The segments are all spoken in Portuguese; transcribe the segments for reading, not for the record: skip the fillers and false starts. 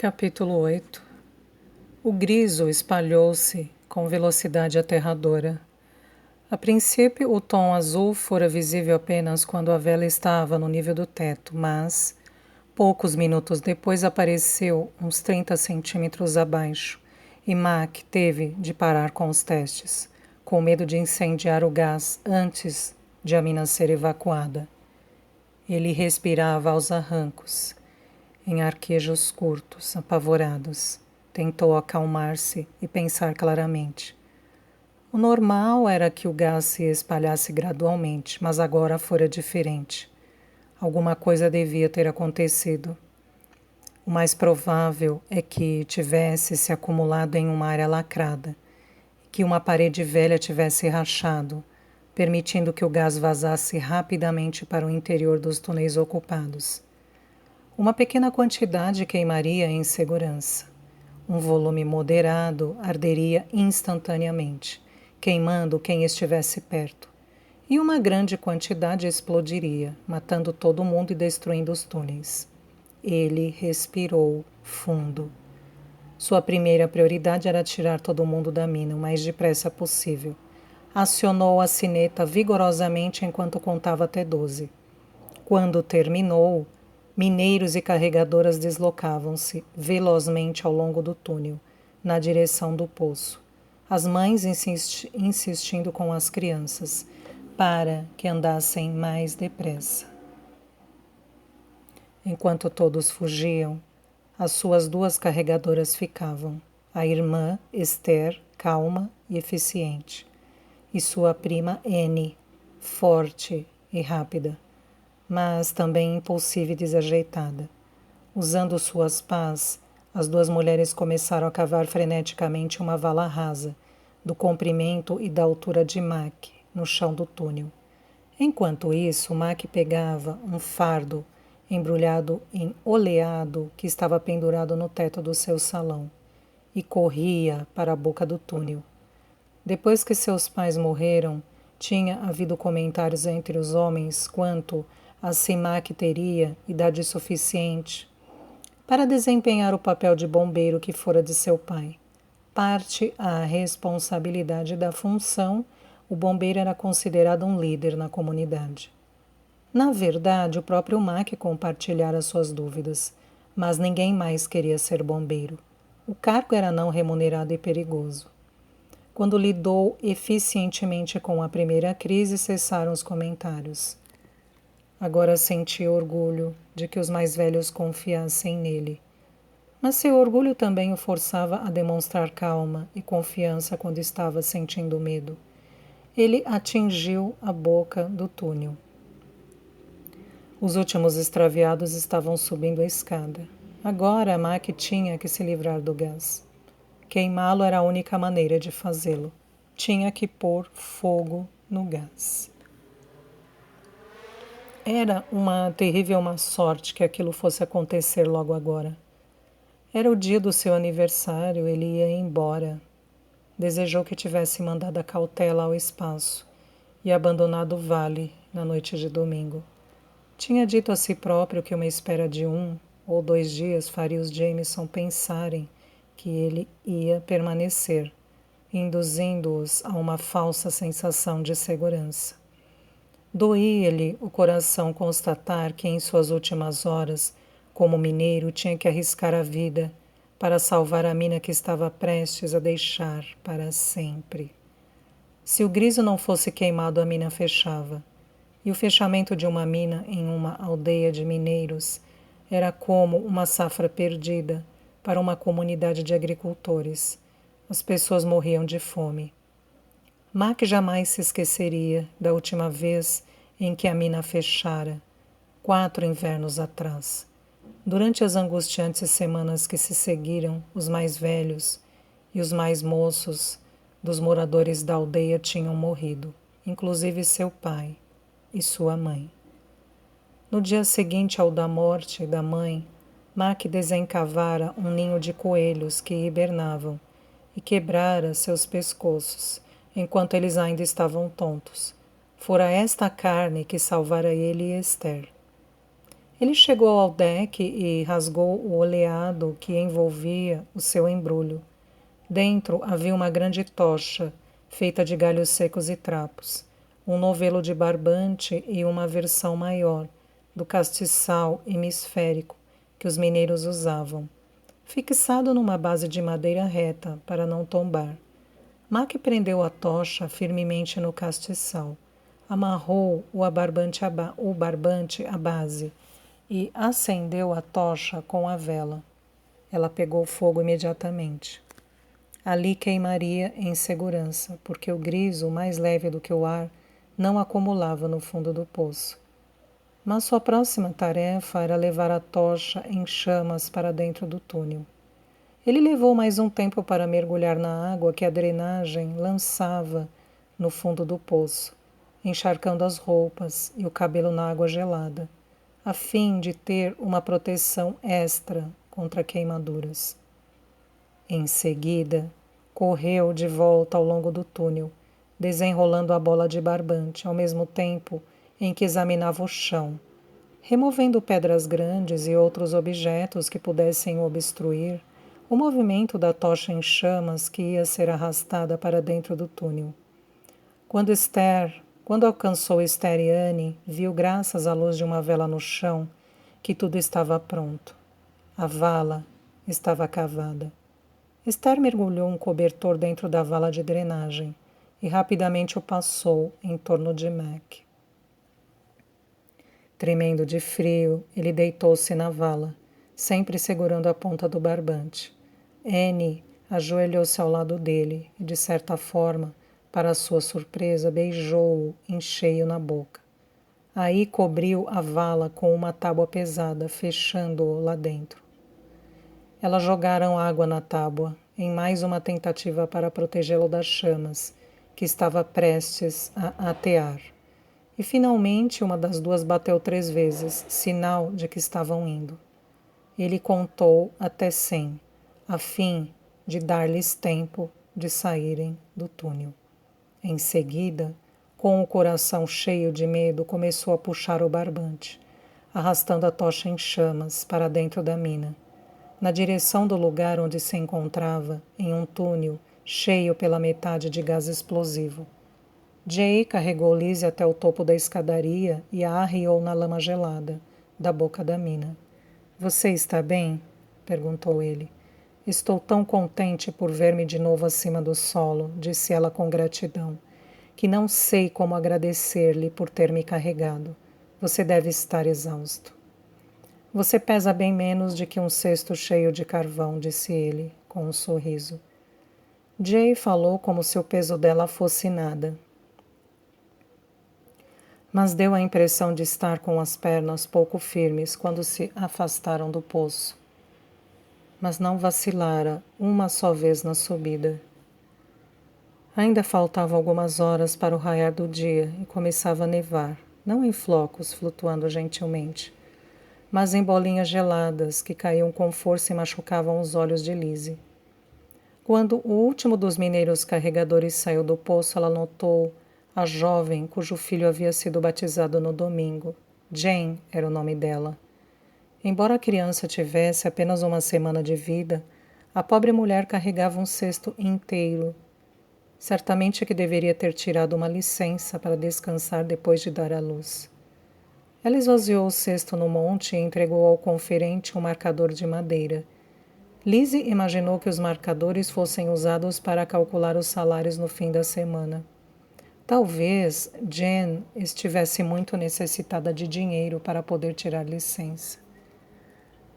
Capítulo 8. O griso espalhou-se com velocidade aterradora. A princípio, o tom azul fora visível apenas quando a vela estava no nível do teto, mas, poucos minutos depois, apareceu uns 30 centímetros abaixo, e Mac teve de parar com os testes, com medo de incendiar o gás antes de a mina ser evacuada. Ele respirava aos arrancos, em arquejos curtos, apavorados. Tentou acalmar-se e pensar claramente. O normal era que o gás se espalhasse gradualmente, mas agora fora diferente. Alguma coisa devia ter acontecido. O mais provável é que tivesse se acumulado em uma área lacrada, e que uma parede velha tivesse rachado, permitindo que o gás vazasse rapidamente para o interior dos túneis ocupados. Uma pequena quantidade queimaria em segurança. Um volume moderado arderia instantaneamente, queimando quem estivesse perto. E uma grande quantidade explodiria, matando todo mundo e destruindo os túneis. Ele respirou fundo. Sua primeira prioridade era tirar todo mundo da mina o mais depressa possível. Acionou a sineta vigorosamente enquanto contava até 12. Quando terminou, mineiros e carregadoras deslocavam-se velozmente ao longo do túnel, na direção do poço, as mães insistindo com as crianças para que andassem mais depressa. Enquanto todos fugiam, as suas 2 carregadoras ficavam, a irmã Esther, calma e eficiente, e sua prima Annie, forte e rápida, mas também impulsiva e desajeitada. Usando suas pás, as 2 mulheres começaram a cavar freneticamente uma vala rasa, do comprimento e da altura de Mac, no chão do túnel. Enquanto isso, Mac pegava um fardo embrulhado em oleado que estava pendurado no teto do seu salão e corria para a boca do túnel. Depois que seus pais morreram, tinha havido comentários entre os homens quanto a se Mac teria idade suficiente para desempenhar o papel de bombeiro que fora de seu pai. Parte a responsabilidade da função, o bombeiro era considerado um líder na comunidade. Na verdade, o próprio Mac compartilhara suas dúvidas, mas ninguém mais queria ser bombeiro. O cargo era não remunerado e perigoso. Quando lidou eficientemente com a primeira crise, cessaram os comentários. Agora sentia orgulho de que os mais velhos confiassem nele. Mas seu orgulho também o forçava a demonstrar calma e confiança quando estava sentindo medo. Ele atingiu a boca do túnel. Os últimos extraviados estavam subindo a escada. Agora Mac tinha que se livrar do gás. Queimá-lo era a única maneira de fazê-lo. Tinha que pôr fogo no gás. Era uma terrível má sorte que aquilo fosse acontecer logo agora. Era o dia do seu aniversário, ele ia embora. Desejou que tivesse mandado a cautela ao espaço e abandonado o vale na noite de domingo. Tinha dito a si próprio que uma espera de 1 ou 2 dias faria os Jameson pensarem que ele ia permanecer, induzindo-os a uma falsa sensação de segurança. Doía-lhe o coração constatar que em suas últimas horas, como mineiro, tinha que arriscar a vida para salvar a mina que estava prestes a deixar para sempre. Se o griso não fosse queimado, a mina fechava. E o fechamento de uma mina em uma aldeia de mineiros era como uma safra perdida para uma comunidade de agricultores. As pessoas morriam de fome. Mac jamais se esqueceria da última vez em que a mina fechara, 4 invernos atrás. Durante as angustiantes semanas que se seguiram, os mais velhos e os mais moços dos moradores da aldeia tinham morrido, inclusive seu pai e sua mãe. No dia seguinte ao da morte da mãe, Mac desencavara um ninho de coelhos que hibernavam e quebrara seus pescoços, enquanto eles ainda estavam tontos. Fora esta a carne que salvara ele e Esther. Ele chegou ao deck e rasgou o oleado que envolvia o seu embrulho. Dentro havia uma grande tocha, feita de galhos secos e trapos, um novelo de barbante e uma versão maior, do castiçal hemisférico que os mineiros usavam, fixado numa base de madeira reta para não tombar. Mac prendeu a tocha firmemente no castiçal, amarrou o barbante à base e acendeu a tocha com a vela. Ela pegou fogo imediatamente. Ali queimaria em segurança, porque o griso, mais leve do que o ar, não acumulava no fundo do poço. Mas sua próxima tarefa era levar a tocha em chamas para dentro do túnel. Ele levou mais um tempo para mergulhar na água que a drenagem lançava no fundo do poço, encharcando as roupas e o cabelo na água gelada, a fim de ter uma proteção extra contra queimaduras. Em seguida, correu de volta ao longo do túnel, desenrolando a bola de barbante, ao mesmo tempo em que examinava o chão, removendo pedras grandes e outros objetos que pudessem obstruir o movimento da tocha em chamas que ia ser arrastada para dentro do túnel. Quando alcançou Esther e Anne, viu, graças à luz de uma vela no chão, que tudo estava pronto. A vala estava cavada. Esther mergulhou um cobertor dentro da vala de drenagem e rapidamente o passou em torno de Mac. Tremendo de frio, ele deitou-se na vala, sempre segurando a ponta do barbante. Anne ajoelhou-se ao lado dele e, de certa forma, para sua surpresa, beijou-o em cheio na boca. Aí cobriu a vala com uma tábua pesada, fechando-o lá dentro. Elas jogaram água na tábua, em mais uma tentativa para protegê-lo das chamas, que estava prestes a atear. E finalmente uma das duas bateu 3 vezes, sinal de que estavam indo. Ele contou até 100, a fim de dar-lhes tempo de saírem do túnel. Em seguida, com o coração cheio de medo, começou a puxar o barbante, arrastando a tocha em chamas para dentro da mina, na direção do lugar onde se encontrava, em um túnel cheio pela metade de gás explosivo. Jay carregou Lizzie até o topo da escadaria e a arriou na lama gelada da boca da mina. — Você está bem? Perguntou ele. — Estou tão contente por ver-me de novo acima do solo, disse ela com gratidão, que não sei como agradecer-lhe por ter me carregado. Você deve estar exausto. Você pesa bem menos de que um cesto cheio de carvão, disse ele, com um sorriso. Jay falou como se o peso dela fosse nada, mas deu a impressão de estar com as pernas pouco firmes quando se afastaram do poço. Mas não vacilara uma só vez na subida. Ainda faltavam algumas horas para o raiar do dia e começava a nevar, não em flocos flutuando gentilmente, mas em bolinhas geladas que caíam com força e machucavam os olhos de Lizzie. Quando o último dos mineiros carregadores saiu do poço, ela notou a jovem cujo filho havia sido batizado no domingo. Jane era o nome dela. Embora a criança tivesse apenas uma semana de vida, a pobre mulher carregava um cesto inteiro. Certamente que deveria ter tirado uma licença para descansar depois de dar à luz. Ela esvaziou o cesto no monte e entregou ao conferente um marcador de madeira. Lizzie imaginou que os marcadores fossem usados para calcular os salários no fim da semana. Talvez Jane estivesse muito necessitada de dinheiro para poder tirar licença.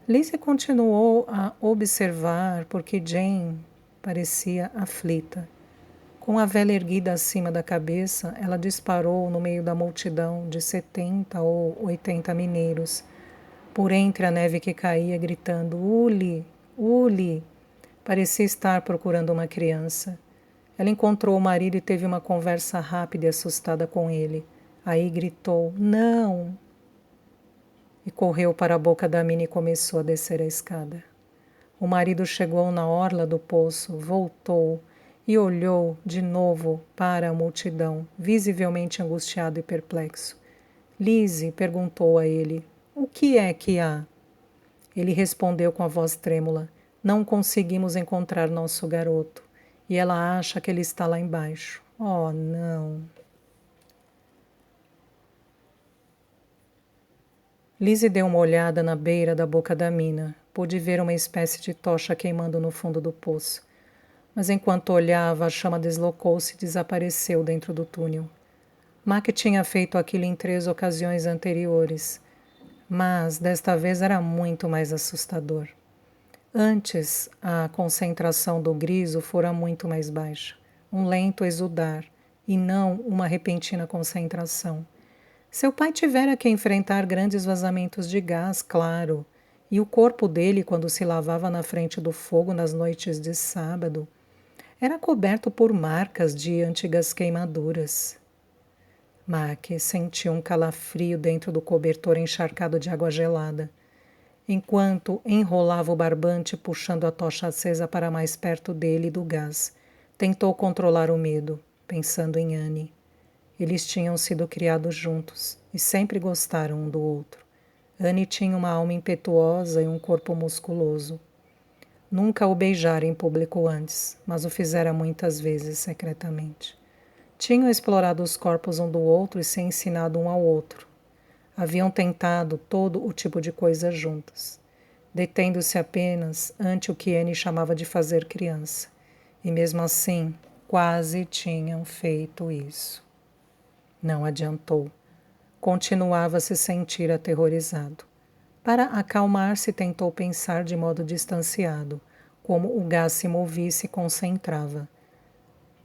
Lizzie continuou a observar porque Jane parecia aflita. Com a vela erguida acima da cabeça, ela disparou no meio da multidão de 70 ou 80 mineiros, por entre a neve que caía, gritando "Uli! Uli!". Parecia estar procurando uma criança. Ela encontrou o marido e teve uma conversa rápida e assustada com ele. Aí gritou "Não!" e correu para a boca da mina e começou a descer a escada. O marido chegou na orla do poço, voltou e olhou de novo para a multidão, visivelmente angustiado e perplexo. Lizzie perguntou a ele: O que é que há? Ele respondeu com a voz trêmula. Não conseguimos encontrar nosso garoto. E ela acha que ele está lá embaixo. Oh, não. Lizzie deu uma olhada na beira da boca da mina. Pôde ver uma espécie de tocha queimando no fundo do poço. Mas enquanto olhava, a chama deslocou-se e desapareceu dentro do túnel. Mac tinha feito aquilo em 3 ocasiões anteriores, mas desta vez era muito mais assustador. Antes, a concentração do griso fora muito mais baixa, um lento exudar, e não uma repentina concentração. Seu pai tivera que enfrentar grandes vazamentos de gás, claro, e o corpo dele, quando se lavava na frente do fogo nas noites de sábado, era coberto por marcas de antigas queimaduras. Mac sentiu um calafrio dentro do cobertor encharcado de água gelada, enquanto enrolava o barbante puxando a tocha acesa para mais perto dele e do gás. Tentou controlar o medo, pensando em Annie. Eles tinham sido criados juntos e sempre gostaram um do outro. Annie tinha uma alma impetuosa e um corpo musculoso. Nunca o beijara em público antes, mas o fizera muitas vezes secretamente. Tinham explorado os corpos um do outro e se ensinado um ao outro. Haviam tentado todo o tipo de coisa juntos, detendo-se apenas ante o que Annie chamava de fazer criança. E mesmo assim, quase tinham feito isso. Não adiantou. Continuava a se sentir aterrorizado. Para acalmar-se, tentou pensar de modo distanciado, como o gás se movia e se concentrava.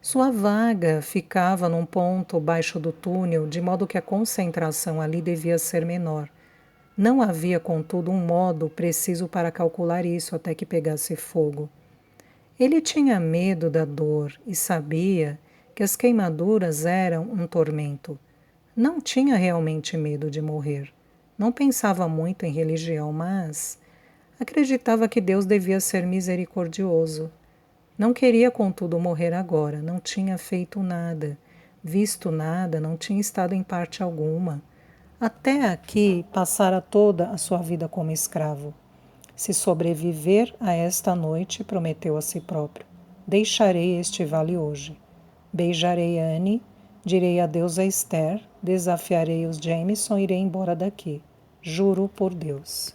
Sua vaga ficava num ponto baixo do túnel, de modo que a concentração ali devia ser menor. Não havia, contudo, um modo preciso para calcular isso até que pegasse fogo. Ele tinha medo da dor e sabia que as queimaduras eram um tormento. Não tinha realmente medo de morrer. Não pensava muito em religião, mas acreditava que Deus devia ser misericordioso. Não queria, contudo, morrer agora. Não tinha feito nada, visto nada, não tinha estado em parte alguma. Até aqui passara toda a sua vida como escravo. Se sobreviver a esta noite, prometeu a si próprio, deixarei este vale hoje. Beijarei Annie, direi adeus a Esther, desafiarei os Jameson e irei embora daqui. Juro por Deus.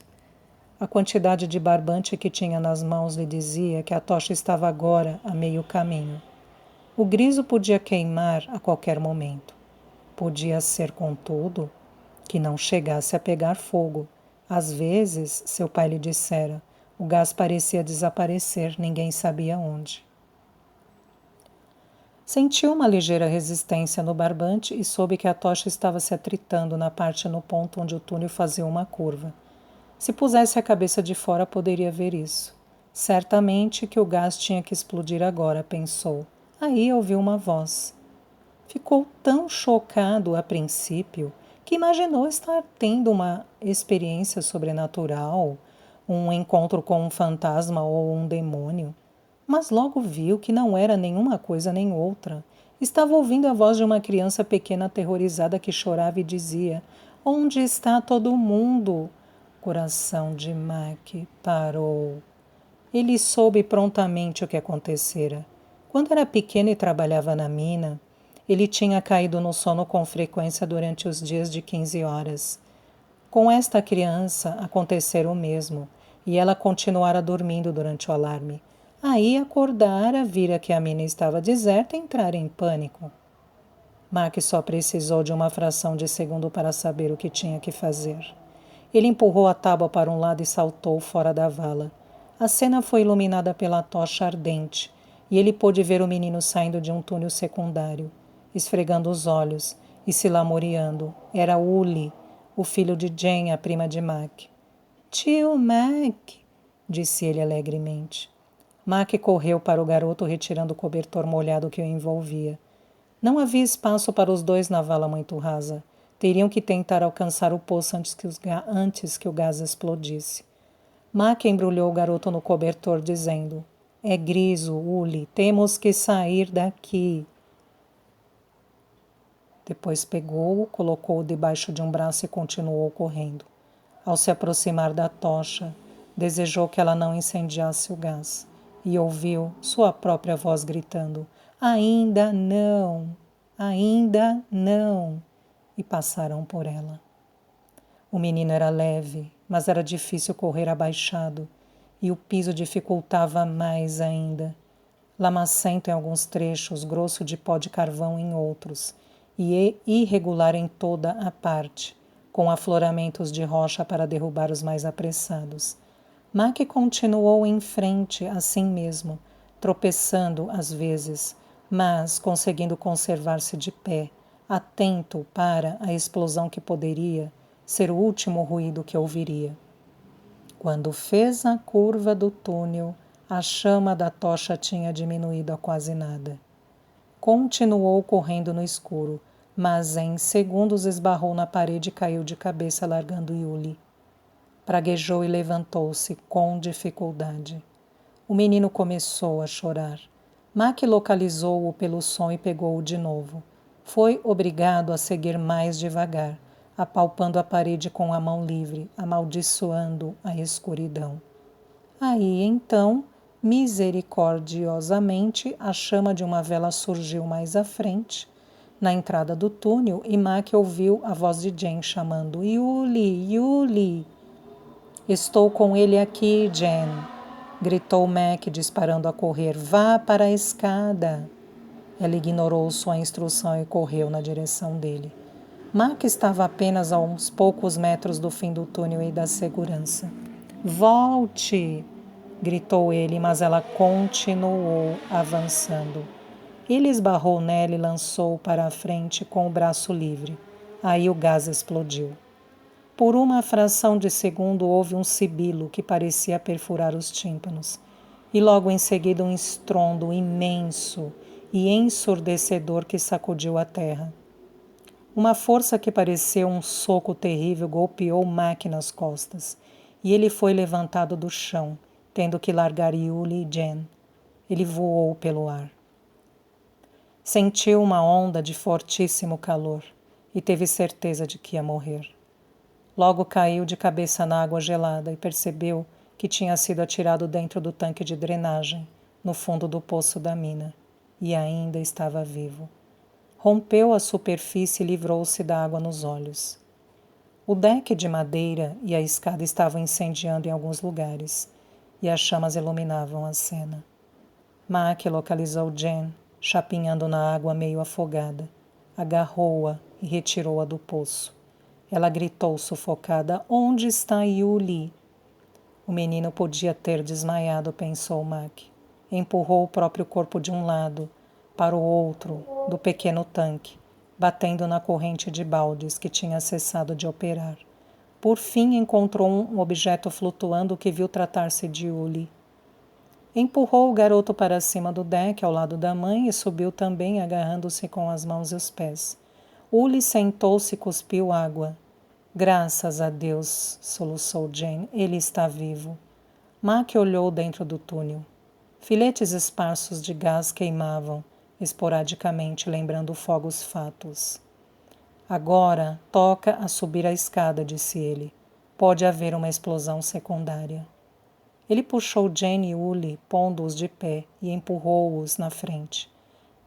A quantidade de barbante que tinha nas mãos lhe dizia que a tocha estava agora a meio caminho. O griso podia queimar a qualquer momento. Podia ser, contudo, que não chegasse a pegar fogo. Às vezes, seu pai lhe dissera, o gás parecia desaparecer, ninguém sabia onde. Sentiu uma ligeira resistência no barbante e soube que a tocha estava se atritando na parte no ponto onde o túnel fazia uma curva. Se pusesse a cabeça de fora, poderia ver isso. Certamente que o gás tinha que explodir agora, pensou. Aí ouviu uma voz. Ficou tão chocado a princípio que imaginou estar tendo uma experiência sobrenatural, um encontro com um fantasma ou um demônio. Mas logo viu que não era nenhuma coisa nem outra. Estava ouvindo a voz de uma criança pequena aterrorizada que chorava e dizia: Onde está todo mundo? O coração de Mac parou. Ele soube prontamente o que acontecera. Quando era pequeno e trabalhava na mina, ele tinha caído no sono com frequência durante os dias de 15 horas. Com esta criança acontecera o mesmo, e ela continuara dormindo durante o alarme. Aí acordara, vira que a mina estava deserta e entrara em pânico. Mac só precisou de uma fração de segundo para saber o que tinha que fazer. Ele empurrou a tábua para um lado e saltou fora da vala. A cena foi iluminada pela tocha ardente, e ele pôde ver o menino saindo de um túnel secundário, esfregando os olhos e se lamuriando. Era Uli, o filho de Jane, a prima de Mac. Tio Mac, disse ele alegremente. Mac correu para o garoto, retirando o cobertor molhado que o envolvia. Não havia espaço para os dois na vala muito rasa. Teriam que tentar alcançar o poço antes que o gás explodisse. Mac embrulhou o garoto no cobertor, dizendo: É griso, Uli, temos que sair daqui. Depois pegou-o, colocou-o debaixo de um braço e continuou correndo. Ao se aproximar da tocha, desejou que ela não incendiasse o gás e ouviu sua própria voz gritando: "Ainda não! Ainda não!" E passaram por ela. O menino era leve, mas era difícil correr abaixado, e o piso dificultava mais ainda. Lamacento em alguns trechos, grosso de pó de carvão em outros, e irregular em toda a parte, com afloramentos de rocha para derrubar os mais apressados. Mac continuou em frente assim mesmo, tropeçando às vezes, mas conseguindo conservar-se de pé, atento para a explosão que poderia ser o último ruído que ouviria. Quando fez a curva do túnel, a chama da tocha tinha diminuído a quase nada. Continuou correndo no escuro, mas em segundos esbarrou na parede e caiu de cabeça, largando Yuli. Praguejou e levantou-se com dificuldade. O menino começou a chorar. Mac localizou-o pelo som e pegou-o de novo. Foi obrigado a seguir mais devagar, apalpando a parede com a mão livre, amaldiçoando a escuridão. Aí, então, misericordiosamente, a chama de uma vela surgiu mais à frente, na entrada do túnel, e Mac ouviu a voz de Jen chamando: "Yuli, Yuli!" "Estou com ele aqui, Jen!" gritou Mac, disparando a correr. "Vá para a escada!" Ela ignorou sua instrução e correu na direção dele. Mac estava apenas a uns poucos metros do fim do túnel e da segurança. "Volte!" gritou ele, mas ela continuou avançando. Ele esbarrou nela e lançou para a frente com o braço livre. Aí o gás explodiu. Por uma fração de segundo houve um sibilo que parecia perfurar os tímpanos, e logo em seguida um estrondo imenso e ensurdecedor que sacudiu a terra. Uma força que pareceu um soco terrível golpeou Mac nas costas, e ele foi levantado do chão, tendo que largar Yuli e Jen. Ele voou pelo ar. Sentiu uma onda de fortíssimo calor e teve certeza de que ia morrer. Logo caiu de cabeça na água gelada e percebeu que tinha sido atirado dentro do tanque de drenagem, no fundo do poço da mina, e ainda estava vivo. Rompeu a superfície e livrou-se da água nos olhos. O deck de madeira e a escada estavam incendiando em alguns lugares, e as chamas iluminavam a cena. Mac localizou Jen, chapinhando na água meio afogada. Agarrou-a e retirou-a do poço. Ela gritou sufocada: "Onde está Yuli?" O menino podia ter desmaiado, pensou Mac. Empurrou o próprio corpo de um lado para o outro do pequeno tanque, batendo na corrente de baldes que tinha cessado de operar. Por fim encontrou um objeto flutuando que viu tratar-se de Yuli. Empurrou o garoto para cima do deck ao lado da mãe e subiu também, agarrando-se com as mãos e os pés. Yuli sentou-se e cuspiu água. "Graças a Deus", soluçou Jane, "ele está vivo." Mac olhou dentro do túnel. Filetes esparsos de gás queimavam, esporadicamente, lembrando fogos fátuos. "Agora toca a subir a escada", disse ele. "Pode haver uma explosão secundária." Ele puxou Jane e Yuli, pondo-os de pé, e empurrou-os na frente.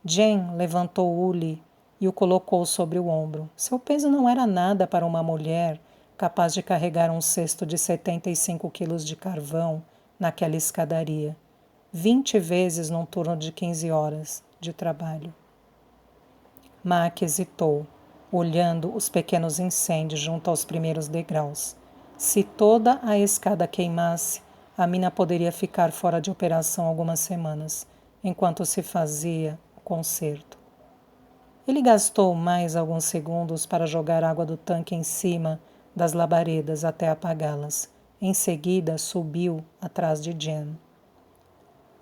Jane levantou Yuli e o colocou sobre o ombro. Seu peso não era nada para uma mulher capaz de carregar um cesto de 75 quilos de carvão naquela escadaria, 20 vezes num turno de 15 horas de trabalho. Mac hesitou, olhando os pequenos incêndios junto aos primeiros degraus. Se toda a escada queimasse, a mina poderia ficar fora de operação algumas semanas, enquanto se fazia o conserto. Ele gastou mais alguns segundos para jogar água do tanque em cima das labaredas até apagá-las. Em seguida, subiu atrás de Jen.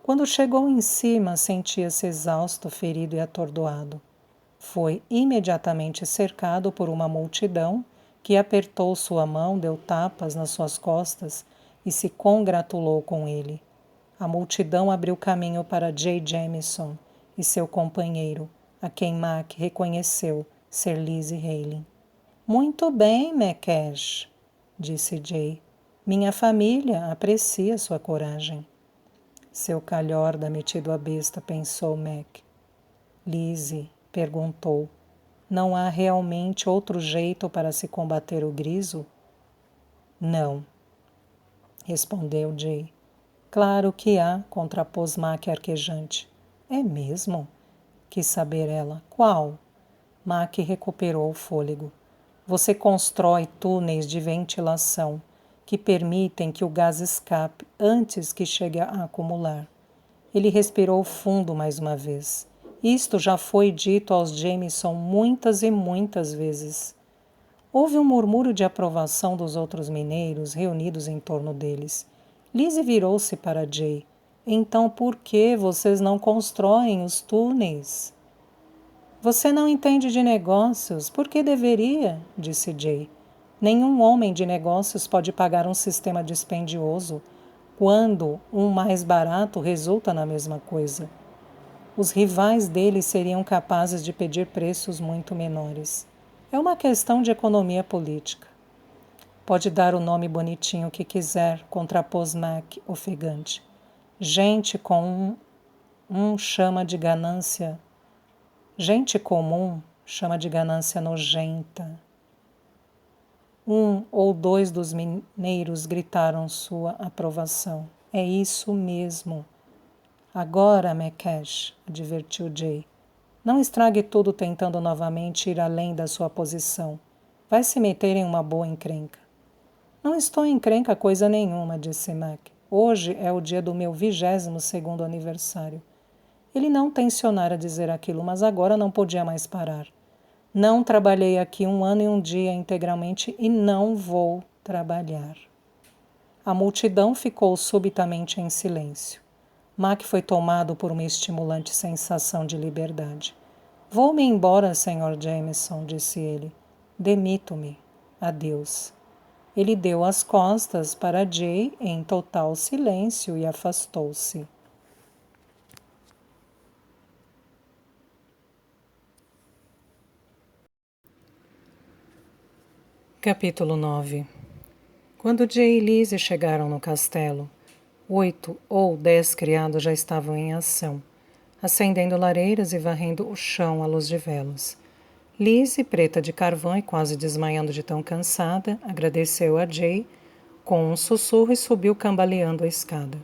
Quando chegou em cima, sentia-se exausto, ferido e atordoado. Foi imediatamente cercado por uma multidão que apertou sua mão, deu tapas nas suas costas e se congratulou com ele. A multidão abriu caminho para Jay Jamison e seu companheiro, a quem Mac reconheceu ser Lizzie Halen. "Muito bem, Makesh." disse Jay. Minha família aprecia sua coragem. Seu calhorda metido a besta, pensou Mac. Lizzie perguntou. Não há realmente outro jeito para se combater o griso? Não, respondeu Jay. Claro que há, contrapôs Mac arquejante. É mesmo? Quis saber ela. Qual? Mac recuperou o fôlego. Você constrói túneis de ventilação que permitem que o gás escape antes que chegue a acumular. Ele respirou fundo mais uma vez. Isto já foi dito aos Jameson muitas e muitas vezes. Houve um murmúrio de aprovação dos outros mineiros reunidos em torno deles. Lizzie virou-se para Jay. Então por que vocês não constroem os túneis? Você não entende de negócios. Por que deveria? Disse Jay. Nenhum homem de negócios pode pagar um sistema dispendioso quando um mais barato resulta na mesma coisa. Os rivais dele seriam capazes de pedir preços muito menores. É uma questão de economia política. Pode dar o nome bonitinho que quiser, contrapôs Mac, ofegante. Gente com chama de ganância. Gente comum chama de ganância nojenta. Um ou dois dos mineiros gritaram sua aprovação. É isso mesmo. Agora, Macash, advertiu Jay, não estrague tudo tentando novamente ir além da sua posição. Vai se meter em uma boa encrenca. Não estou em encrenca coisa nenhuma, disse Mac. Hoje é o dia do meu 22º aniversário. Ele não tencionara dizer aquilo, mas agora não podia mais parar. Não trabalhei aqui 1 ano e 1 dia integralmente e não vou trabalhar. A multidão ficou subitamente em silêncio. Mac foi tomado por uma estimulante sensação de liberdade. Vou-me embora, Sr. Jameson, disse ele. Demito-me. Adeus. Ele deu as costas para Jay em total silêncio e afastou-se. Capítulo 9. Quando Jay e Lizzie chegaram no castelo, 8 ou 10 criados já estavam em ação, acendendo lareiras e varrendo o chão à luz de velas. Lizzie, preta de carvão e quase desmaiando de tão cansada, agradeceu a Jay com um sussurro e subiu cambaleando a escada.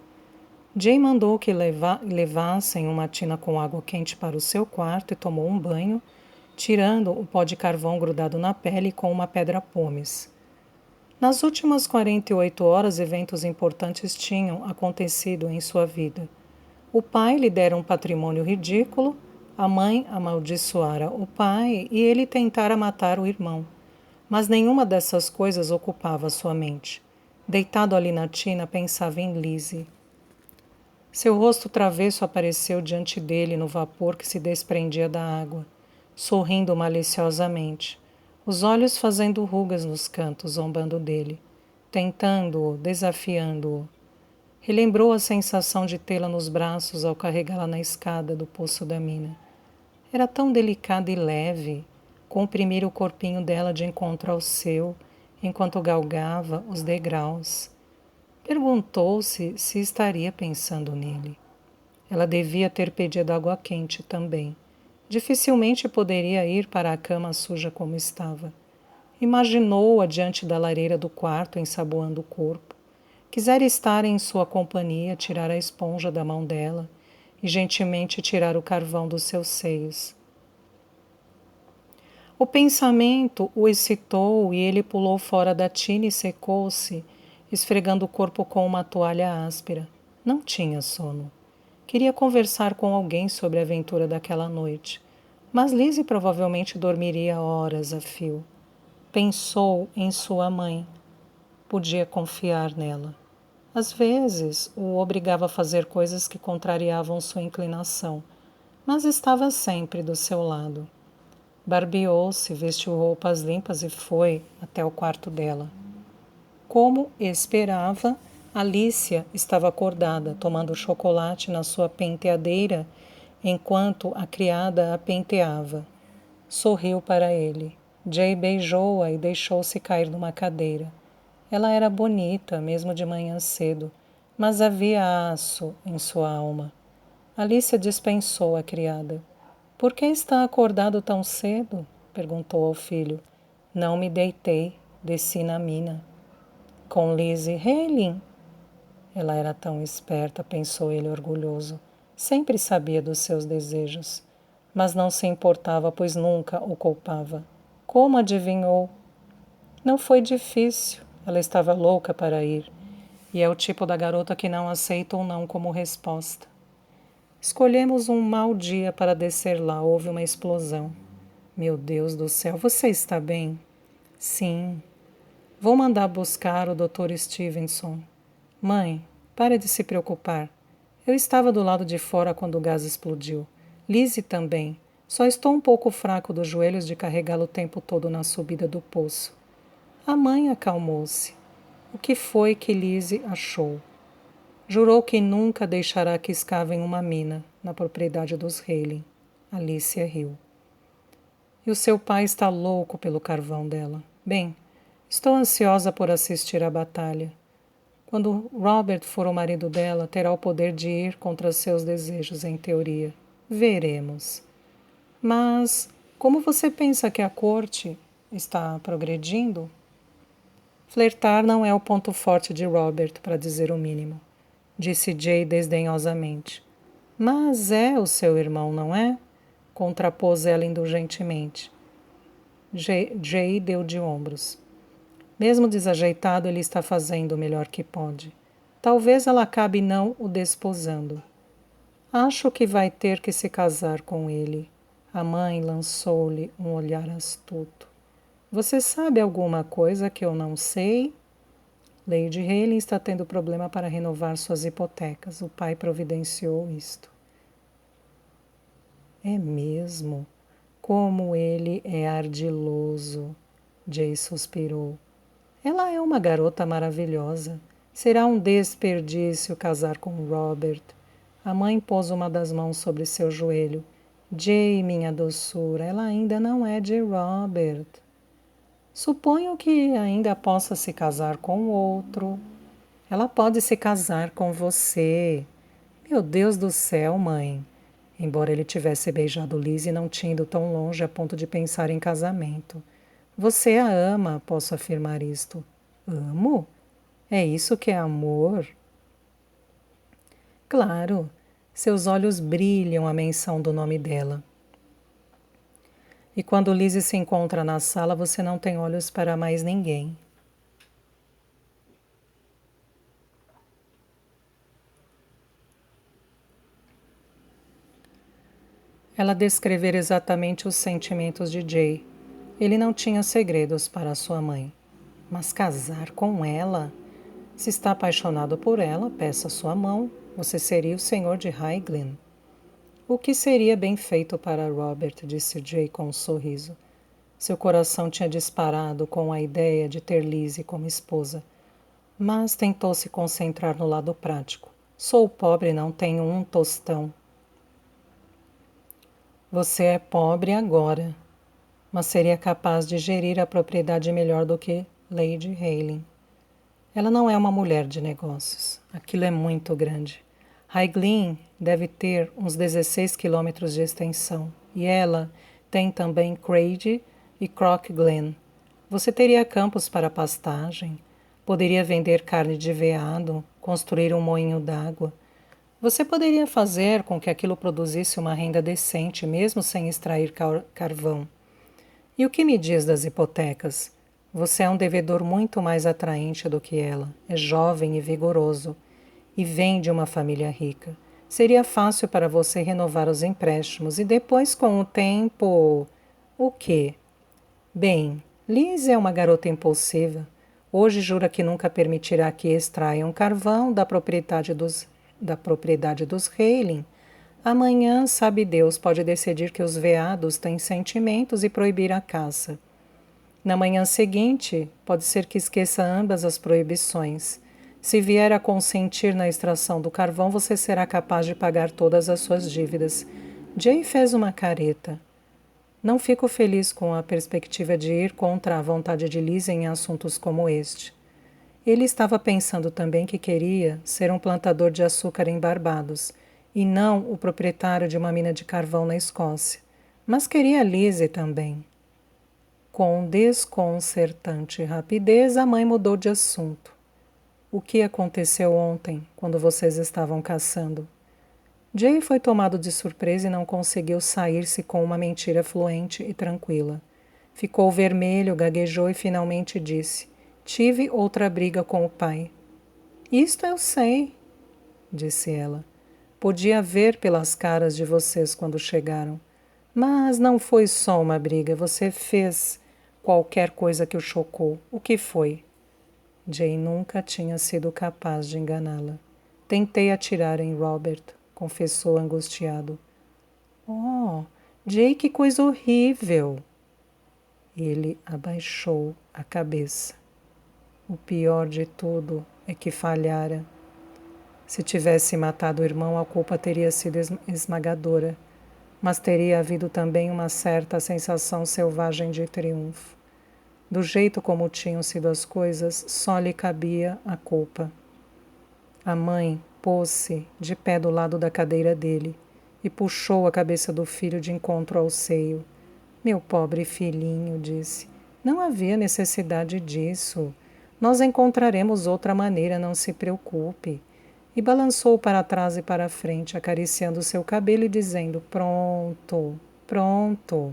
Jay mandou que levassem uma tina com água quente para o seu quarto e tomou um banho, tirando o pó de carvão grudado na pele com uma pedra pomes. Nas últimas 48 horas, eventos importantes tinham acontecido em sua vida. O pai lhe dera um patrimônio ridículo, a mãe amaldiçoara o pai e ele tentara matar o irmão. Mas nenhuma dessas coisas ocupava sua mente. Deitado ali na tina, pensava em Lizzie. Seu rosto travesso apareceu diante dele no vapor que se desprendia da água, sorrindo maliciosamente, os olhos fazendo rugas nos cantos, zombando dele, tentando-o, desafiando-o. Relembrou a sensação de tê-la nos braços ao carregá-la na escada do poço da mina. Era tão delicada e leve, comprimir o corpinho dela de encontro ao seu, enquanto galgava os degraus. Perguntou-se se estaria pensando nele. Ela devia ter pedido água quente também. Dificilmente poderia ir para a cama suja como estava. Imaginou-a diante da lareira do quarto, ensaboando o corpo. Quisera estar em sua companhia, tirar a esponja da mão dela e gentilmente tirar o carvão dos seus seios. O pensamento o excitou e ele pulou fora da tina e secou-se, esfregando o corpo com uma toalha áspera. Não tinha sono. Queria conversar com alguém sobre a aventura daquela noite, mas Lizzie provavelmente dormiria horas a fio. Pensou em sua mãe. Podia confiar nela. Às vezes, o obrigava a fazer coisas que contrariavam sua inclinação, mas estava sempre do seu lado. Barbeou-se, vestiu roupas limpas e foi até o quarto dela. Como esperava, Alicia estava acordada, tomando chocolate na sua penteadeira, enquanto a criada a penteava. Sorriu para ele. Jay beijou-a e deixou-se cair numa cadeira. Ela era bonita, mesmo de manhã cedo, mas havia aço em sua alma. Alicia dispensou a criada. Por que está acordado tão cedo? Perguntou ao filho. Não me deitei, desci na mina. Com Lizzie Hailing. Ela era tão esperta, pensou ele orgulhoso. Sempre sabia dos seus desejos. Mas não se importava, pois nunca o culpava. Como adivinhou? Não foi difícil. Ela estava louca para ir. E é o tipo da garota que não aceita um não como resposta. Escolhemos um mau dia para descer lá. Houve uma explosão. Meu Deus do céu, você está bem? Sim. Vou mandar buscar o Dr. Stevenson. Mãe, pare de se preocupar. Eu estava do lado de fora quando o gás explodiu. Lizzie também. Só estou um pouco fraco dos joelhos de carregá-lo o tempo todo na subida do poço. A mãe acalmou-se. O que foi que Lizzie achou? Jurou que nunca deixará que escavem uma mina na propriedade dos Hailing. Alicia riu. E o seu pai está louco pelo carvão dela. Bem, estou ansiosa por assistir à batalha. Quando Robert for o marido dela, terá o poder de ir contra seus desejos, em teoria. Veremos. Mas como você pensa que a corte está progredindo? Flertar não é o ponto forte de Robert, para dizer o mínimo, disse Jay desdenhosamente. Mas é o seu irmão, não é? Contrapôs ela indulgentemente. Jay deu de ombros. Mesmo desajeitado, ele está fazendo o melhor que pode. Talvez ela acabe não o desposando. Acho que vai ter que se casar com ele. A mãe lançou-lhe um olhar astuto. Você sabe alguma coisa que eu não sei? Lady Hailing está tendo problema para renovar suas hipotecas. O pai providenciou isto. É mesmo? Como ele é ardiloso, Jay suspirou. Ela é uma garota maravilhosa. Será um desperdício casar com Robert. A mãe pôs uma das mãos sobre seu joelho. Jay, minha doçura, ela ainda não é de Robert. Suponho que ainda possa se casar com outro. Ela pode se casar com você. Meu Deus do céu, mãe. Embora ele tivesse beijado Lizzie, não tinha ido tão longe a ponto de pensar em casamento. Você a ama, posso afirmar isto. Amo? É isso que é amor? Claro, seus olhos brilham à menção do nome dela. E quando Lizzie se encontra na sala, você não tem olhos para mais ninguém. Ela descrever exatamente os sentimentos de Jay. Ele não tinha segredos para sua mãe. Mas casar com ela? Se está apaixonado por ela, peça sua mão. Você seria o senhor de Highglen. O que seria bem feito para Robert, disse Jay com um sorriso. Seu coração tinha disparado com a ideia de ter Lizzie como esposa. Mas tentou se concentrar no lado prático. Sou pobre e não tenho um tostão. Você é pobre agora, mas seria capaz de gerir a propriedade melhor do que Lady Hailing. Ela não é uma mulher de negócios. Aquilo é muito grande. Highglen deve ter uns 16 quilômetros de extensão. E ela tem também Craig e Croc Glen. Você teria campos para pastagem. Poderia vender carne de veado, construir um moinho d'água. Você poderia fazer com que aquilo produzisse uma renda decente, mesmo sem extrair carvão. E o que me diz das hipotecas? Você é um devedor muito mais atraente do que ela. É jovem e vigoroso. E vem de uma família rica. Seria fácil para você renovar os empréstimos e depois, com o tempo... O quê? Bem, Liz é uma garota impulsiva. Hoje jura que nunca permitirá que extraiam carvão da propriedade dos Hailing. Amanhã, sabe Deus, pode decidir que os veados têm sentimentos e proibir a caça. Na manhã seguinte, pode ser que esqueça ambas as proibições. Se vier a consentir na extração do carvão, você será capaz de pagar todas as suas dívidas. Jay fez uma careta. Não fico feliz com a perspectiva de ir contra a vontade de Liz em assuntos como este. Ele estava pensando também que queria ser um plantador de açúcar em Barbados e não o proprietário de uma mina de carvão na Escócia. Mas queria Lizzie também. Com desconcertante rapidez, a mãe mudou de assunto. O que aconteceu ontem, quando vocês estavam caçando? Jay foi tomado de surpresa e não conseguiu sair-se com uma mentira fluente e tranquila. Ficou vermelho, gaguejou e finalmente disse: Tive outra briga com o pai. Isto eu sei, disse ela. Podia ver pelas caras de vocês quando chegaram. Mas não foi só uma briga, você fez qualquer coisa que o chocou. O que foi? Jay nunca tinha sido capaz de enganá-la. Tentei atirar em Robert, confessou angustiado. Oh, Jay, que coisa horrível! Ele abaixou a cabeça. O pior de tudo é que falhara. Se tivesse matado o irmão, a culpa teria sido esmagadora, mas teria havido também uma certa sensação selvagem de triunfo. Do jeito como tinham sido as coisas, só lhe cabia a culpa. A mãe pôs-se de pé do lado da cadeira dele e puxou a cabeça do filho de encontro ao seio. Meu pobre filhinho, disse, não havia necessidade disso. Nós encontraremos outra maneira, não se preocupe. E balançou para trás e para frente, acariciando seu cabelo e dizendo, pronto, pronto.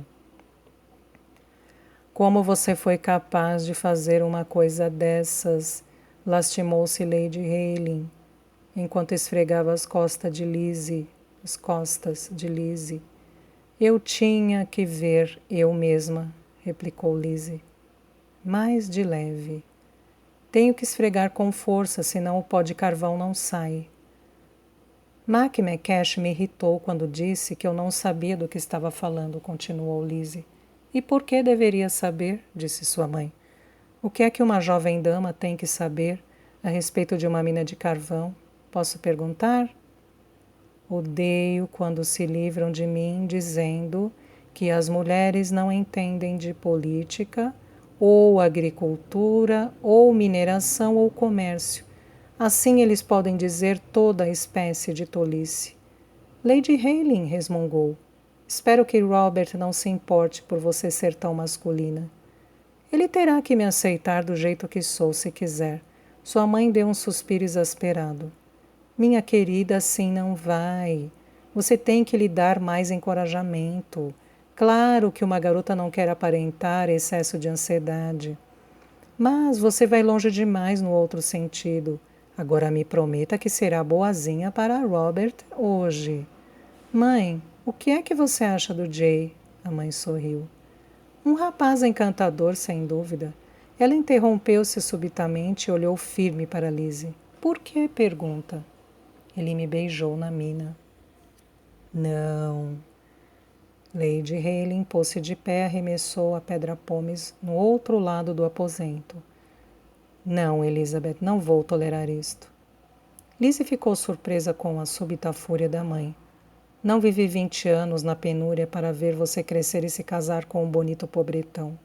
Como você foi capaz de fazer uma coisa dessas? Lastimou-se Lady Heyling, enquanto esfregava as costas de Lizzie. Eu tinha que ver eu mesma, replicou Lizzie, mais de leve. Tenho que esfregar com força, senão o pó de carvão não sai. Mac McCash me irritou quando disse que eu não sabia do que estava falando, continuou Lizzie. E por que deveria saber? Disse sua mãe. O que é que uma jovem dama tem que saber a respeito de uma mina de carvão? Posso perguntar? Odeio quando se livram de mim dizendo que as mulheres não entendem de política, ou agricultura, ou mineração, ou comércio. Assim eles podem dizer toda espécie de tolice. Lady Heyling resmungou. Espero que Robert não se importe por você ser tão masculina. Ele terá que me aceitar do jeito que sou, se quiser. Sua mãe deu um suspiro exasperado. Minha querida, assim não vai. Você tem que lhe dar mais encorajamento. Claro que uma garota não quer aparentar excesso de ansiedade. Mas você vai longe demais no outro sentido. Agora me prometa que será boazinha para Robert hoje. Mãe, o que é que você acha do Jay? A mãe sorriu. Um rapaz encantador, sem dúvida. Ela interrompeu-se subitamente e olhou firme para Lizzie. Por que? Pergunta. Ele me beijou na mina. Não. Lady Heyling pôs-se de pé e arremessou a pedra-pomes no outro lado do aposento. Não, Elizabeth, não vou tolerar isto. Lizzie ficou surpresa com a súbita fúria da mãe. Não vivi 20 anos na penúria para ver você crescer e se casar com um bonito pobretão.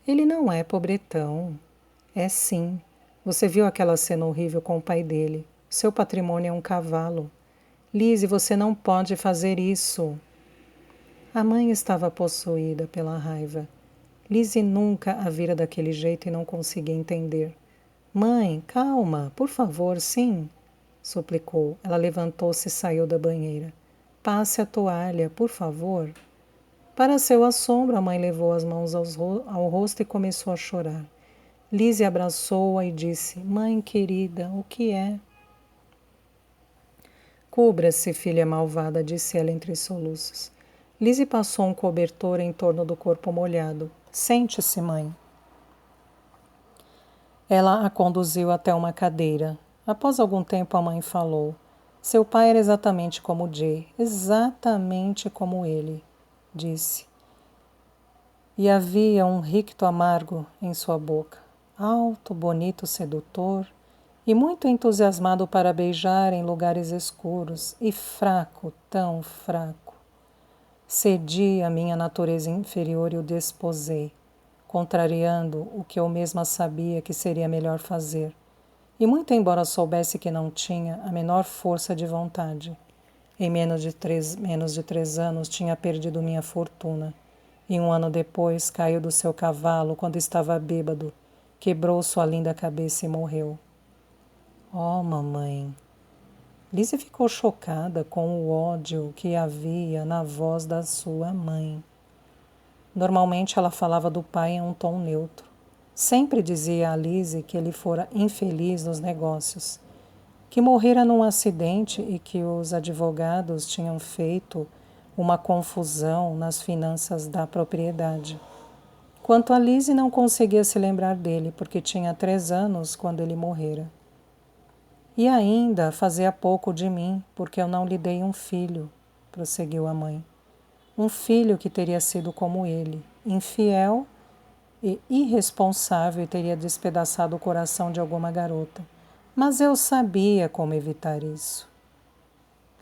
Ele não é pobretão. É sim. Você viu aquela cena horrível com o pai dele. Seu patrimônio é um cavalo. Lizzie, você não pode fazer isso. A mãe estava possuída pela raiva. Lizzie nunca a vira daquele jeito e não conseguia entender. Mãe, calma, por favor, sim, suplicou. Ela levantou-se e saiu da banheira. Passe a toalha, por favor. Para seu assombro, a mãe levou as mãos ao rosto e começou a chorar. Lizzie abraçou-a e disse, mãe querida, o que é? Cubra-se, filha malvada, disse ela entre soluços. Lizzie passou um cobertor em torno do corpo molhado. Sente-se, mãe. Ela a conduziu até uma cadeira. Após algum tempo, a mãe falou. Seu pai era exatamente como Jay, exatamente como ele, disse. E havia um ricto amargo em sua boca, alto, bonito, sedutor, e muito entusiasmado para beijar em lugares escuros, e fraco, tão fraco. Cedi à minha natureza inferior e o desposei, contrariando o que eu mesma sabia que seria melhor fazer. E muito embora soubesse que não tinha a menor força de vontade, em menos de 3 anos tinha perdido minha fortuna. E 1 ano depois caiu do seu cavalo quando estava bêbado, quebrou sua linda cabeça e morreu. Oh, mamãe! Lizzie ficou chocada com o ódio que havia na voz da sua mãe. Normalmente ela falava do pai em um tom neutro. Sempre dizia a Lizzie que ele fora infeliz nos negócios, que morrera num acidente e que os advogados tinham feito uma confusão nas finanças da propriedade. Quanto a Lizzie, não conseguia se lembrar dele, porque tinha 3 anos quando ele morrera. E ainda fazia pouco de mim, porque eu não lhe dei um filho, prosseguiu a mãe. Um filho que teria sido como ele, infiel e irresponsável e teria despedaçado o coração de alguma garota. Mas eu sabia como evitar isso.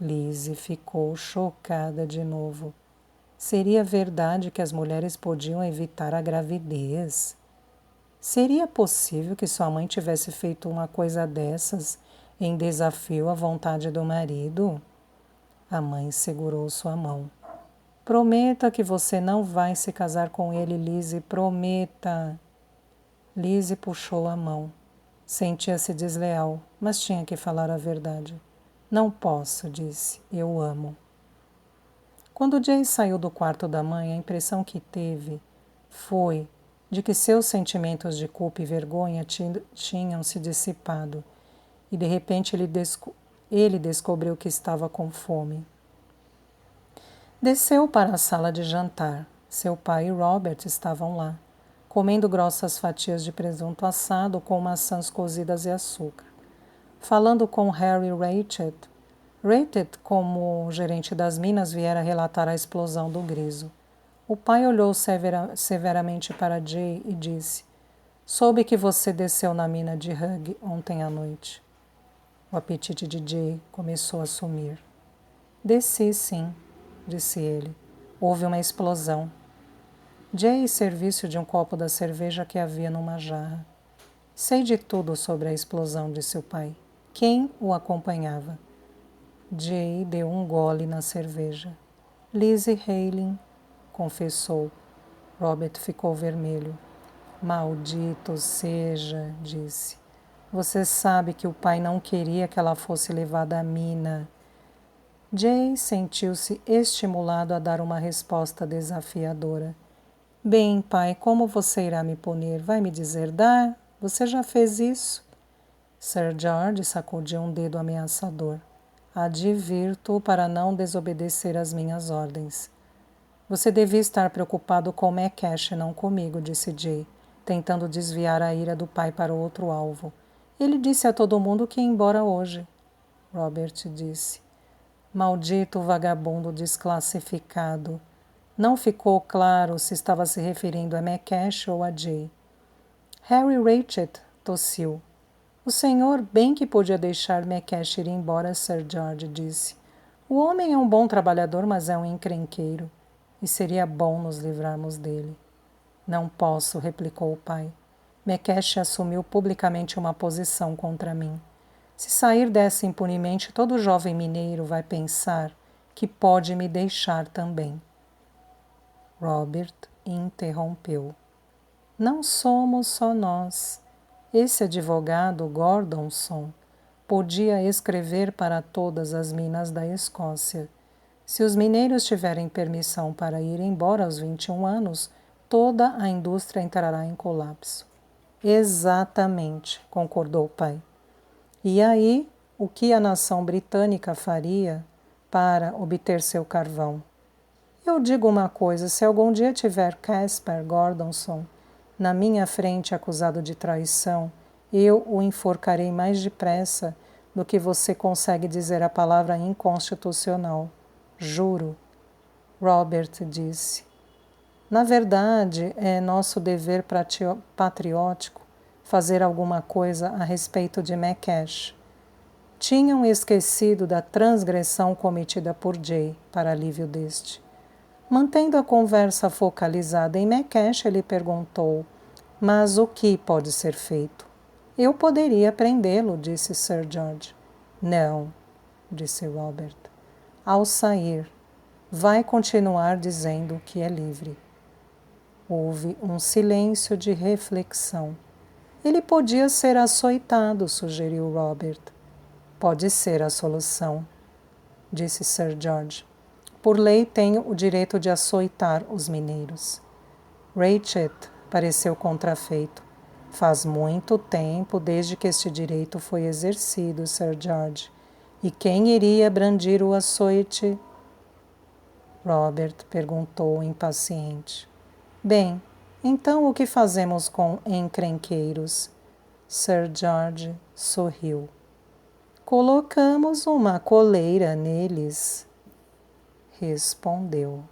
Lizzie ficou chocada de novo. Seria verdade que as mulheres podiam evitar a gravidez? Seria possível que sua mãe tivesse feito uma coisa dessas em desafio à vontade do marido? A mãe segurou sua mão. Prometa que você não vai se casar com ele, Lizzie, prometa. Lizzie puxou a mão. Sentia-se desleal, mas tinha que falar a verdade. Não posso, disse. Eu amo. Quando Jay saiu do quarto da mãe, a impressão que teve foi de que seus sentimentos de culpa e vergonha tinham se dissipado e de repente ele descobriu que estava com fome. Desceu para a sala de jantar. Seu pai e Robert estavam lá, comendo grossas fatias de presunto assado com maçãs cozidas e açúcar. Falando com Harry Ratchet, como gerente das minas, viera relatar a explosão do Griso. O pai olhou severamente para Jay e disse: soube que você desceu na mina de Hugh ontem à noite. O apetite de Jay começou a sumir. Desci, sim, disse ele. Houve uma explosão. Jay serviu-se de um copo da cerveja que havia numa jarra. Sei de tudo sobre a explosão, disse o pai. Quem o acompanhava? Jay deu um gole na cerveja. Lizzie Hailing, confessou. Robert ficou vermelho. Maldito seja, disse. Você sabe que o pai não queria que ela fosse levada à mina. Jay sentiu-se estimulado a dar uma resposta desafiadora. Bem, pai, como você irá me punir? Vai me dizer dar? Você já fez isso? Sir George sacudiu um dedo ameaçador. Advirto-o para não desobedecer às minhas ordens. Você devia estar preocupado com Macash e não comigo, disse Jay, tentando desviar a ira do pai para outro alvo. Ele disse a todo mundo que ia embora hoje. Robert disse. Maldito vagabundo desclassificado. Não ficou claro se estava se referindo a Macash ou a Jay. Harry Ratchet tossiu. O senhor bem que podia deixar Macash ir embora, Sir George disse. O homem é um bom trabalhador, mas é um encrenqueiro. E seria bom nos livrarmos dele. Não posso, replicou o pai. Macash assumiu publicamente uma posição contra mim. Se sair dessa impunemente, todo jovem mineiro vai pensar que pode me deixar também. Robert interrompeu. Não somos só nós. Esse advogado, Gordonson, podia escrever para todas as minas da Escócia. Se os mineiros tiverem permissão para ir embora aos 21 anos, toda a indústria entrará em colapso. Exatamente, concordou o pai. E aí, o que a nação britânica faria para obter seu carvão? Eu digo uma coisa, se algum dia tiver Caspar Gordonson na minha frente acusado de traição, eu o enforcarei mais depressa do que você consegue dizer a palavra inconstitucional. Juro. Robert disse. Na verdade, é nosso dever patriótico fazer alguma coisa a respeito de Macash. Tinham esquecido da transgressão cometida por Jay, para alívio deste. Mantendo a conversa focalizada em Macash, ele perguntou, mas o que pode ser feito? Eu poderia prendê-lo, disse Sir George. Não, disse Robert. Ao sair, vai continuar dizendo que é livre. Houve um silêncio de reflexão. Ele podia ser açoitado, sugeriu Robert. Pode ser a solução, disse Sir George. Por lei tenho o direito de açoitar os mineiros. Rachel pareceu contrafeito. Faz muito tempo desde que este direito foi exercido, Sir George. E quem iria brandir o açoite? Robert perguntou impaciente. Bem, então o que fazemos com encrenqueiros? Sir George sorriu. Colocamos uma coleira neles, respondeu.